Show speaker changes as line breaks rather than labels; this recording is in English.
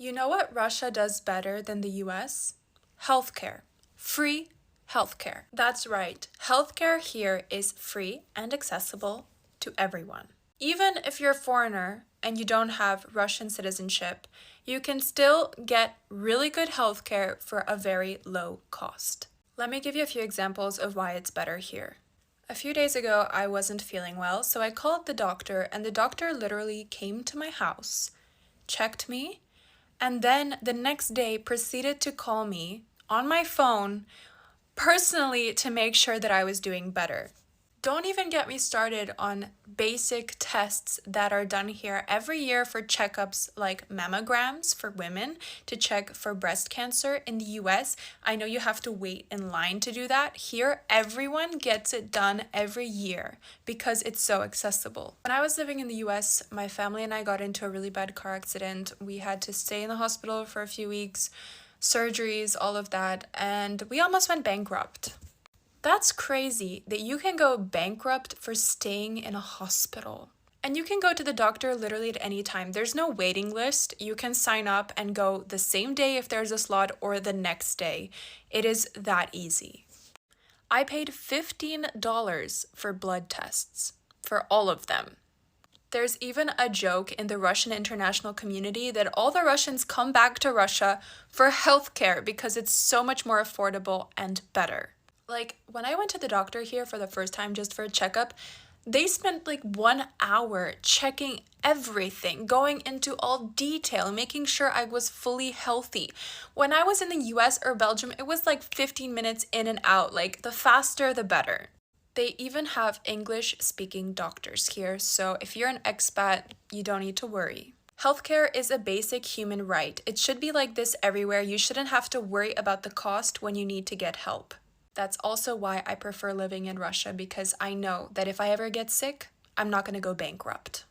You know what Russia does better than the US? Healthcare. Free healthcare. That's right. Healthcare here is free and accessible to everyone. Even if you're a foreigner and you don't have Russian citizenship, you can still get really good healthcare for a very low cost. Let me give you a few examples of why it's better here. A few days ago, I wasn't feeling well, so I called the doctor, and the doctor literally came to my house, checked me, and then the next day proceeded to call me on my phone personally to make sure that I was doing better. Don't even get me started on basic tests that are done here every year for checkups like mammograms for women to check for breast cancer. In the US, I know you have to wait in line to do that. Here, everyone gets it done every year because it's so accessible. When I was living in the US, my family and I got into a really bad car accident. We had to stay in the hospital for a few weeks, surgeries, all of that, and we almost went bankrupt. That's crazy that you can go bankrupt for staying in a hospital. And you can go to the doctor literally at any time. There's no waiting list. You can sign up and go the same day if there's a slot or the next day. It is that easy. I paid $15 for blood tests, for all of them. There's even a joke in the Russian international community that all the Russians come back to Russia for healthcare because it's so much more affordable and better. Like, when I went to the doctor here for the first time just for a checkup, they spent like 1 hour checking everything, going into all detail, making sure I was fully healthy. When I was in the US or Belgium, it was like 15 minutes in and out. Like, the faster, the better. They even have English-speaking doctors here, so if you're an expat, you don't need to worry. Healthcare is a basic human right. It should be like this everywhere. You shouldn't have to worry about the cost when you need to get help. That's also why I prefer living in Russia, because I know that if I ever get sick, I'm not going to go bankrupt.